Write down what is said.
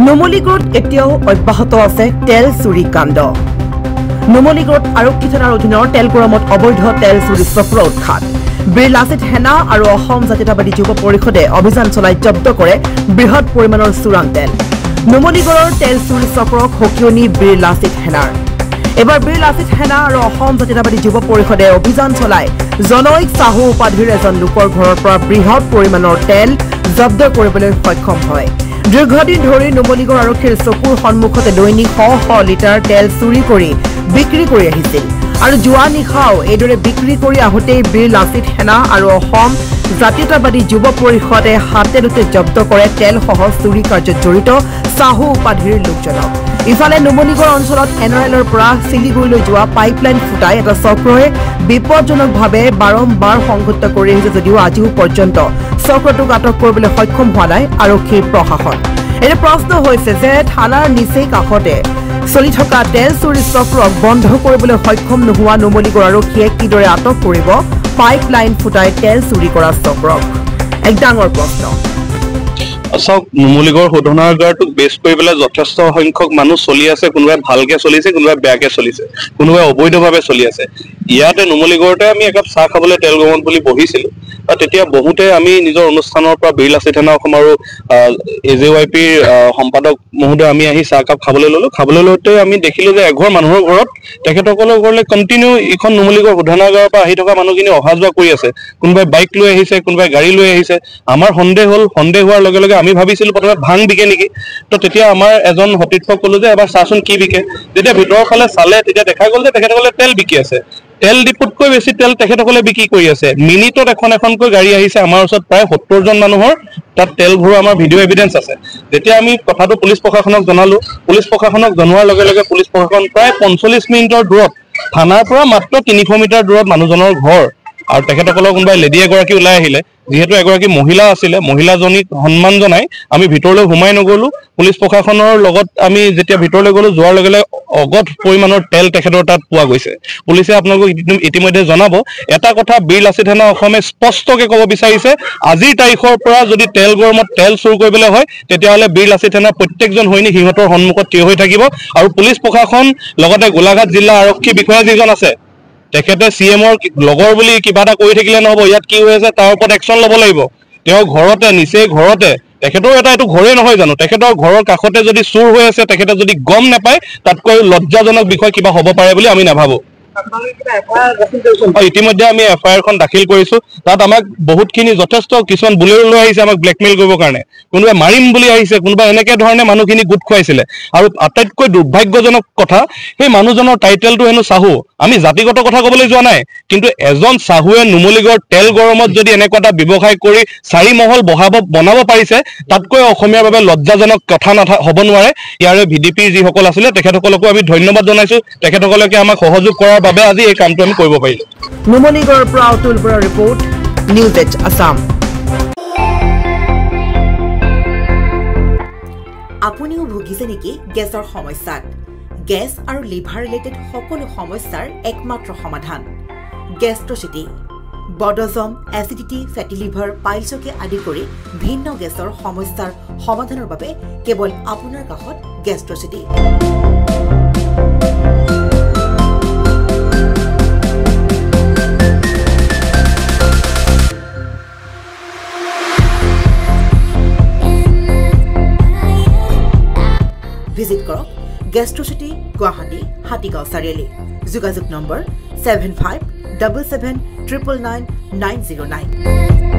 নুমলীগড়ত এতিয়াও অব্যাহত আছে তেল চুৰি কাণ্ড নুমলীগড়ত আৰক্ষী থানাৰ অধীনৰ তেলগৰমত অবৈধ তেল চুৰি চক্ৰ উৎখাত বীৰ লাচিত সেনা আৰু অসম জাতীয়তাবাদী যুৱ পৰিষদে অভিযান চলাই জব্দ কৰে বৃহৎ পৰিমাণৰ চোৰাং তেল নুমলীগড়ৰ তেল চুৰি চক্ৰক হকিয়নি বীৰ লাচিত সেনাৰ এবাৰ বীৰ লাচিত সেনা আৰু অসম জাতীয়তাবাদী যুৱ পৰিষদে অভিযান চলাই জনৈক চাহু উপাধিৰ এজন লোকৰ ঘৰৰ পৰা বৃহৎ পৰিমাণৰ তেল জব্দ কৰিবলৈ সক্ষম হয় দীৰ্ঘদিন ধৰি নুমলীগড় আৰক্ষীৰ চকুৰ সন্মুখতে দৈনিক শ লিটাৰ তেল চুৰি কৰি বিক্ৰী কৰি আহিছিল আৰু যোৱা নিশাও এইদৰে বিক্ৰী কৰি আহোঁতেই বীৰ লাচিত সেনা আৰু অসম জাতীয়তাবাদী যুৱ পৰিষদে হাতে লোতে জব্দ কৰে তেলসহ চুৰি কাৰ্যত জড়িত চাহু উপাধিৰ লোকজনক ইফালে নুমলীগড় অঞ্চলত এনআৰএলৰ পৰা শিলিগুৰিলৈ যোৱা পাইপলাইন ফুটাই এটা চক্ৰই বিপদজনকভাৱে বাৰম্বাৰ সংঘটিত কৰি আহিছে যদিও আজিও পৰ্যন্ত চক্ৰটোক আটক কৰিবলৈ সক্ষম হোৱা নাই আৰক্ষীৰ প্ৰশাসন এনে প্ৰশ্ন হৈছে যে থানাৰ নিচেই কাষতে চলি থকা তেল চুৰি চক্ৰক বন্ধ কৰিবলৈ সক্ষম নোহোৱা নুমলীগড় আৰক্ষীয়ে কিদৰে আটক কৰিব পাইপলাইন ফুটাই তেল চুৰি কৰা চক্ৰক এক ডাঙৰ প্ৰশ্ন চাওক নুমলীগড় শোধনাগাৰটোক বেছ কৰি পেলাই যথেষ্ট সংখ্যক মানুহ চলি আছে কোনোবাই ভালকে চলিছে কোনোবাই বেয়াকে চলিছে কোনোবাই অবৈধভাৱে চলি আছে ইয়াতে নুমলীগড়তে আমি একাপ চাহ খাবলৈ তেল গমন বুলি বহিছিলোঁ তেতিয়া বহুতে আমি নিজৰ অনুষ্ঠানৰ পৰা বীৰ লাচিত সেনা অসম আৰু AJYPৰ সম্পাদক মহোদয় আমি আহি চাহ কাপ খাবলৈ লওঁতে আমি দেখিলোঁ যে এঘৰ মানুহৰ ঘৰত তেখেতসকলৰ ঘৰলৈ কণ্টিনিউ ইখন নুমলীগড় শোধনাগাৰৰ পৰা আহি থকা মানুহখিনি অহা যোৱা কৰি আছে কোনোবাই বাইক লৈ আহিছে কোনোবাই গাড়ী লৈ আহিছে আমাৰ সন্দেহ হোৱাৰ লগে লগে আমি ভাবিছিলোঁ প্ৰথমে ভাং বিকে নেকি তো তেতিয়া আমাৰ এজন সতীৰ্থক ক'লো যে এবাৰ চাচোন কি বিকে যেতিয়া ভিতৰৰ ফালে চালে তেতিয়া দেখা গ'ল যে তেখেতসকলে তেল বিকি আছে তেল ডিপুতকৈ বেছি তেল তেখেতসকলে বিক্ৰী কৰি আছে মিনিটত এখনকৈ গাড়ী আহিছে আমাৰ ওচৰত প্ৰায় 70 জন মানুহৰ তাত তেল ভৰোৱা আমাৰ ভিডিঅ' এভিডেন্স আছে যেতিয়া আমি কথাটো পুলিচ প্ৰশাসনক জনালো পুলিচ প্ৰশাসনক জনোৱাৰ লগে লগে পুলিচ প্ৰশাসন প্ৰায় 45 মিনিটৰ দূৰত থানাৰ পৰা মাত্ৰ 300 মিটাৰ দূৰত মানুহজনৰ ঘৰ আৰু তেখেতসকলৰ কোনোবাই লেডি এগৰাকী ওলাই আহিলে যিহেতু এগৰাকী মহিলা আছিলে মহিলাজনীক সন্মান জনাই আমি ভিতৰলৈ সোমাই নগলো পুলিচ প্ৰশাসনৰ লগত আমি যেতিয়া ভিতৰলৈ গলো যোৱাৰ লগে লগে অগত পৰিমাণৰ তেল তেখেতৰ তাত পোৱা গৈছে পুলিচে আপোনালোকক ইতিমধ্যে জনাব এটা কথা বীৰ লাচিত সেনা অসমে স্পষ্টকৈ ক'ব বিচাৰিছে আজিৰ তাৰিখৰ পৰা যদি তেল গৰমত তেল চুৰ কৰিবলৈ হয় তেতিয়াহ'লে বীৰ লাচিত সেনা প্ৰত্যেকজন সৈনিক সিহঁতৰ সন্মুখত থিয় হৈ থাকিব আৰু পুলিচ প্ৰশাসন লগতে গোলাঘাট জিলা আৰক্ষী বিষয়া যিজন আছে তেখেতে CMৰ লগৰ বুলি কিবা এটা কৰি থাকিলে নহ'ব ইয়াত কি হৈ আছে তাৰ ওপৰত একশ্যন ল'ব লাগিব তেওঁ ঘৰতে নিচেই ঘৰতে তেখেতৰ এটা এইটো ঘৰে নহয় জানো তেখেতৰ ঘৰৰ কাষতে যদি চুৰ হৈ আছে তেখেতে যদি গম নাপায় তাতকৈ লজ্জাজনক বিষয় কিবা হ'ব পাৰে বুলি আমি নাভাবোঁ ইতিমধ্যে আমি FIR-খন দাখিল কৰিছোঁ তাত আমাক বহুতখিনি যথেষ্ট কিছুমান বুলেৰো লৈ আহিছে আমাক ব্লেকমেইল কৰিবৰ কাৰণে কোনোবাই মাৰিম বুলি আহিছে কোনোবাই এনেকৈ ধৰণে মানুহখিনি গোট খুৱাইছিলে আৰু আটাইতকৈ দুৰ্ভাগ্যজনক কথা সেই মানুহজনৰ টাইটেলটো হেনো চাহু আমি জাতিগত কথা ক'বলৈ যোৱা নাই কিন্তু এজন চাহুৱে নুমলীগড় তেল গৰমত যদি এনেকুৱা এটা ব্যৱসায় কৰি 4 মহল বনাব পাৰিছে তাতকৈ অসমীয়াৰ বাবে লজ্জাজনক কথা হ'ব নোৱাৰে ইয়াৰে VDPৰ যিসকল আছিলে তেখেতসকলকো আমি ধন্যবাদ জনাইছোঁ তেখেতসকলকে আমাক সহযোগ কৰাৰ বাবে আজি এই কামটো আমি কৰিব পাৰিলোঁ নুমলীগড়ৰ পৰা অতুল বৰাৰ ৰিপৰ্ট নিউজ এইচ আছাম আপুনিও ভুগিছে নেকি গেছৰ সমস্যাত গেছ আৰু লিভাৰ ৰিলেটেড সকলো সমস্যাৰ একমাত্ৰ সমাধান গেষ্ট্ৰচিটি বডজম এচিডিটি ফেটি লিভাৰ পাইলছকে আদি কৰি ভিন্ন গেছৰ সমস্যাৰ সমাধানৰ বাবে কেৱল আপোনাৰ কাষত গেষ্ট্ৰচিটি ভিজিট কৰক গেষ্ট্ৰচিটি গুৱাহাটী হাতীগাঁও চাৰিআলি যোগাযোগ নম্বৰ 7577999909